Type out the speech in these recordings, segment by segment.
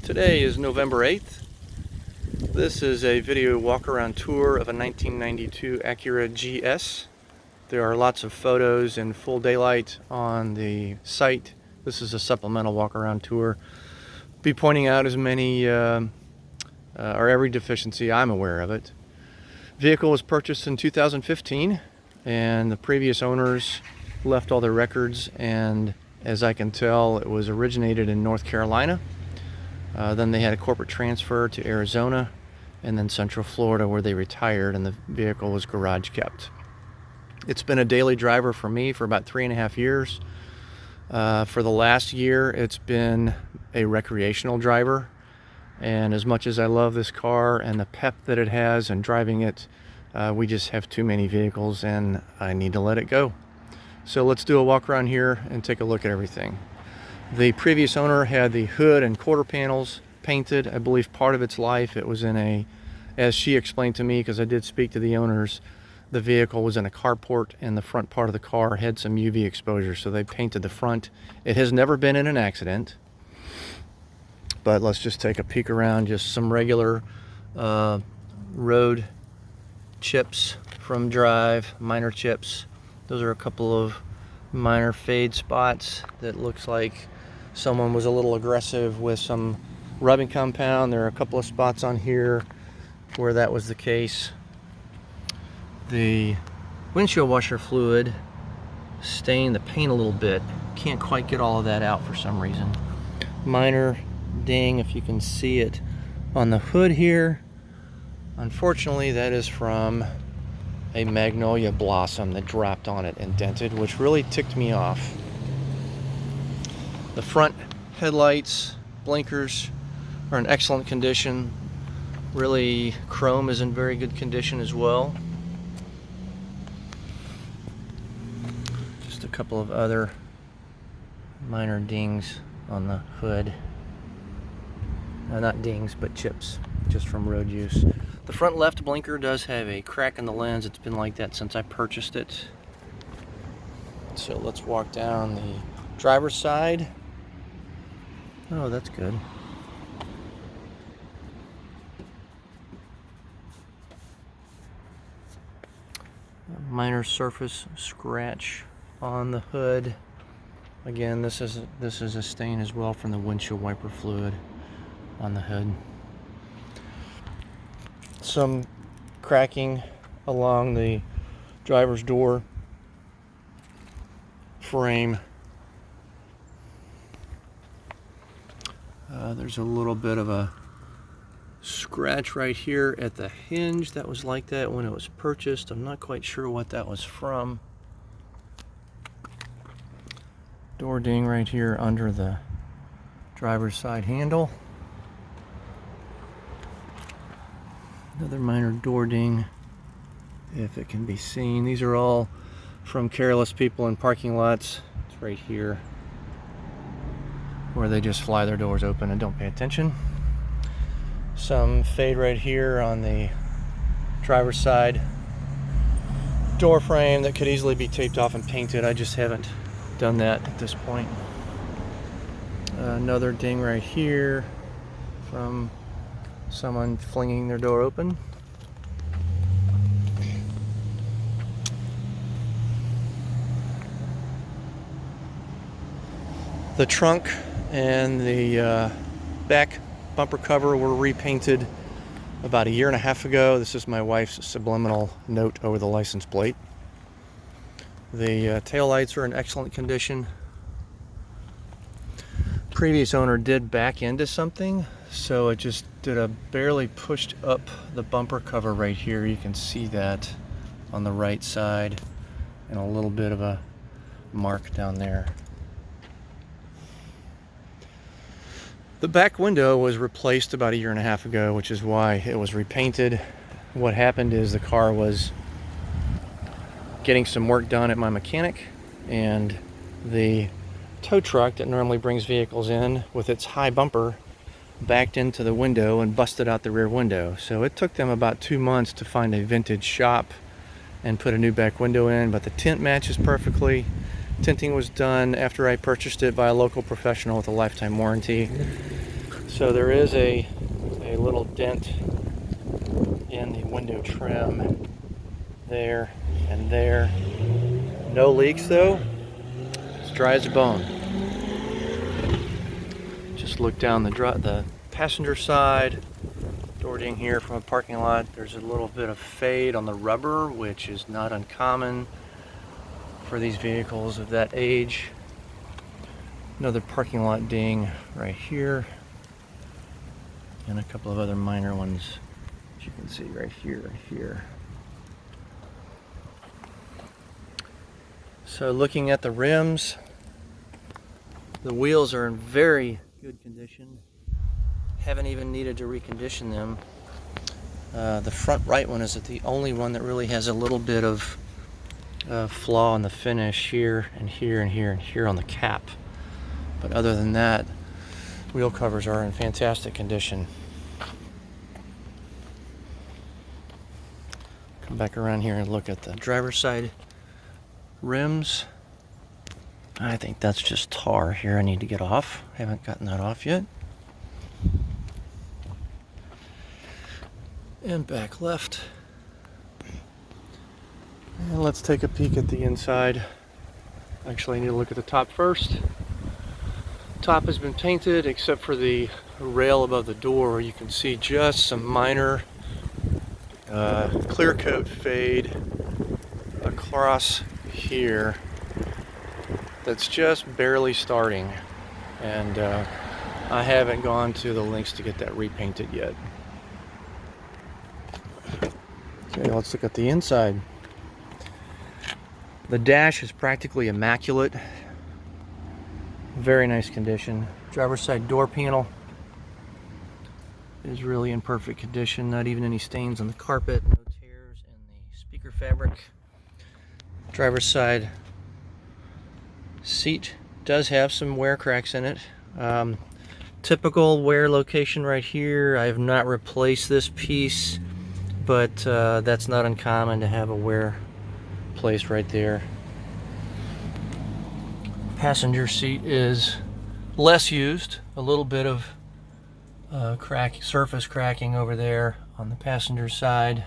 Today is November 8th. This is a video walk-around tour of a 1992 Acura GS. There are lots of photos in full daylight on the site. This is a supplemental walk-around tour. Be pointing out as many or every deficiency I'm aware of it. Vehicle was purchased in 2015 and the previous owners left all their records, and as I can tell, it was originated in North Carolina. Then they had a corporate transfer to Arizona and then Central Florida, where they retired, and the vehicle was garage kept. It's been a daily driver for me for about 3.5 years. For the last year, it's been a recreational driver, and as much as I love this car and the pep that it has and driving it, we just have too many vehicles and I need to let it go. So let's do a walk around here and take a look at everything. The previous owner had the hood and quarter panels painted. I believe part of its life it was in a, as she explained to me, because I did speak to the owners, the vehicle was in a carport and the front part of the car had some UV exposure, so they painted the front. It has never been in an accident, but let's just take a peek around. Just some regular road chips from drive, minor chips. Those are a couple of minor fade spots that looks like someone was a little aggressive with some rubbing compound. There are a couple of spots on here where that was the case. The windshield washer fluid stained the paint a little bit. Can't quite get all of that out for some reason. Minor ding, if you can see it on the hood here. Unfortunately, that is from a magnolia blossom that dropped on it and dented, which really ticked me off. The front headlights, blinkers are in excellent condition. Really, chrome is in very good condition as well. Just a couple of other minor dings on the hood. Not dings, but chips, just from road use. The front left blinker does have a crack in the lens. It's been like that since I purchased it. So let's walk down the driver's side. Oh, that's good. A minor surface scratch on the hood. Again, this is a stain as well from the windshield wiper fluid on the hood. Some cracking along the driver's door frame. There's a little bit of a scratch right here at the hinge that was like that when it was purchased. I'm not quite sure what that was from. Door ding right here under the driver's side handle. Another minor door ding, if it can be seen. These are all from careless people in parking lots. It's right here where they just fly their doors open and don't pay attention. Some fade right here on the driver's side door frame that could easily be taped off and painted. I just haven't done that at this point. Another ding right here from someone flinging their door open. The trunk and the back bumper cover were repainted about 1.5 years ago. This is my wife's subliminal note over the license plate. The tail lights are in excellent condition. Previous owner did back into something, so it just did a barely pushed up the bumper cover right here. You can see that on the right side, and a little bit of a mark down there. The back window was replaced about 1.5 years ago, which is why it was repainted. What happened is the car was getting some work done at my mechanic, and the tow truck that normally brings vehicles in with its high bumper backed into the window and busted out the rear window. So it took them about 2 months to find a vintage shop and put a new back window in, but the tint matches perfectly. Tinting was done after I purchased it by a local professional with a lifetime warranty. So there is a little dent in the window trim there and there. No leaks though. It's dry as a bone. Just look down the passenger side. Door ding here from a parking lot. There's a little bit of fade on the rubber, which is not uncommon for these vehicles of that age. Another parking lot ding right here, and a couple of other minor ones, as you can see right here. So looking at the rims, the wheels are in very good condition. Haven't even needed to recondition them. The front right one is the only one that really has a little bit of flaw in the finish here and here and here and here on the cap. But other than that, wheel covers are in fantastic condition. Come back around here and look at the driver's side rims. I think that's just tar here I need to get off. Haven't gotten that off yet. And back left. And let's take a peek at the inside. Actually, I need to look at the top first. Top has been painted except for the rail above the door, where you can see just some minor clear coat fade across here that's just barely starting, and I haven't gone to the lengths to get that repainted yet. Okay, let's look at the inside. The dash is practically immaculate. Very nice condition. Driver's side door panel is really in perfect condition. Not even any stains on the carpet. No tears in the speaker fabric. Driver's side seat does have some wear cracks in it. Typical wear location right here. I have not replaced this piece, but that's not uncommon to have a wear place right there. Passenger seat is less used. A little bit of surface cracking over there on the passenger side.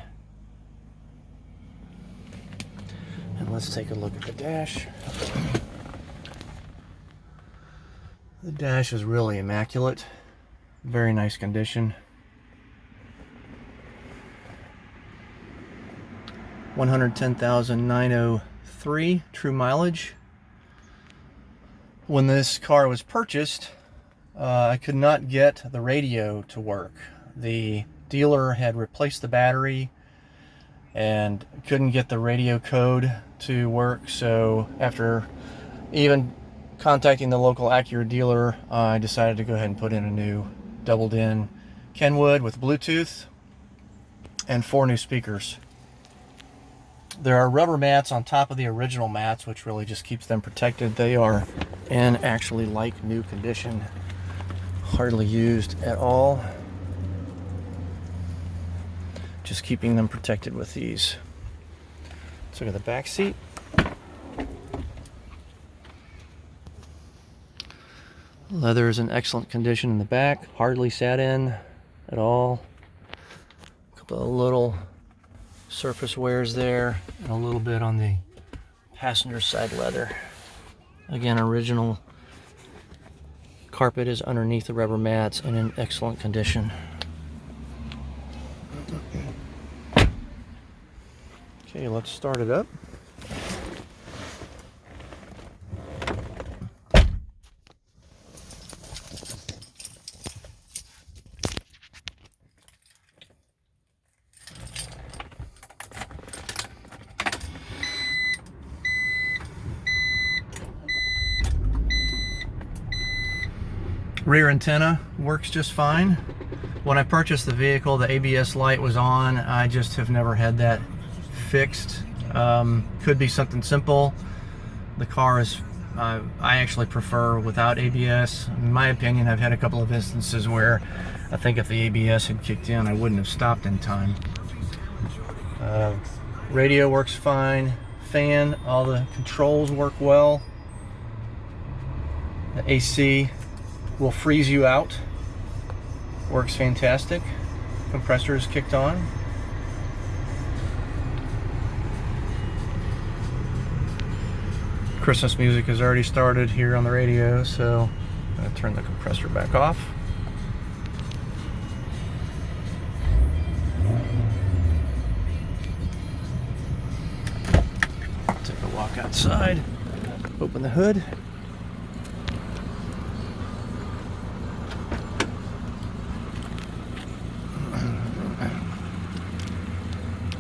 And let's take a look at the dash. The dash is really immaculate. Very nice condition. 110,903 true mileage. When this car was purchased, I could not get the radio to work. The dealer had replaced the battery and couldn't get the radio code to work, so after even contacting the local Acura dealer, I decided to go ahead and put in a new doubled in Kenwood with Bluetooth and 4 new speakers. There are rubber mats on top of the original mats, which really just keeps them protected. They are in actually like new condition, hardly used at all. Just keeping them protected with these. Let's look at the back seat. Leather is in excellent condition in the back, hardly sat in at all. A couple of little surface wears there, and a little bit on the passenger side leather. Again, original carpet is underneath the rubber mats and in excellent condition. Okay, let's start it up. Rear antenna works just fine. When I purchased the vehicle, the ABS light was on. I just have never had that fixed. Could be something simple. The car is, I actually prefer without ABS. In my opinion, I've had a couple of instances where I think if the ABS had kicked in, I wouldn't have stopped in time. Radio works fine. Fan, all the controls work well. The AC will freeze you out Works fantastic. Compressor is kicked on. Christmas music has already started here on the radio, so I'm going to turn the compressor back off. Take a walk outside, open the hood.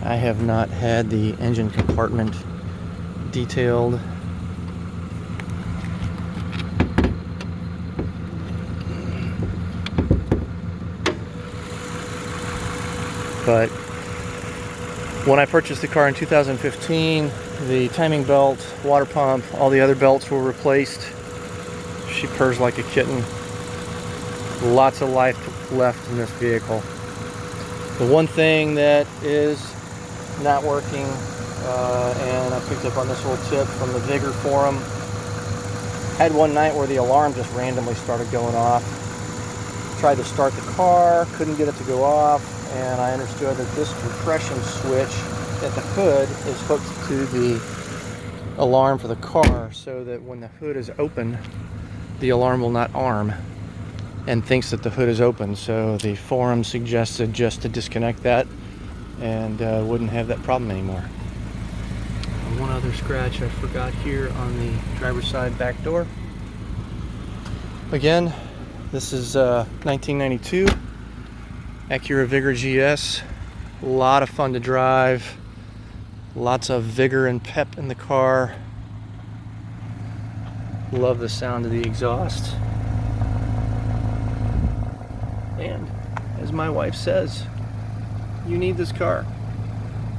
I have not had the engine compartment detailed. But when I purchased the car in 2015, the timing belt, water pump, all the other belts were replaced. She purrs like a kitten. Lots of life left in this vehicle. The one thing that is not working, and I picked up on this little tip from the Vigor forum, had one night where the alarm just randomly started going off. Tried to start the car, couldn't get it to go off, and I understood that this compression switch at the hood is hooked to the alarm for the car, so that when the hood is open, the alarm will not arm and thinks that the hood is open. So the forum suggested just to disconnect that and wouldn't have that problem anymore. One other scratch I forgot here on the driver's side back door. Again, this is 1992 Acura Vigor GS. A lot of fun to drive. Lots of vigor and pep in the car. Love the sound of the exhaust. And as my wife says, you need this car.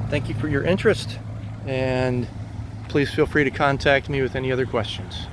Thank you for your interest, and please feel free to contact me with any other questions.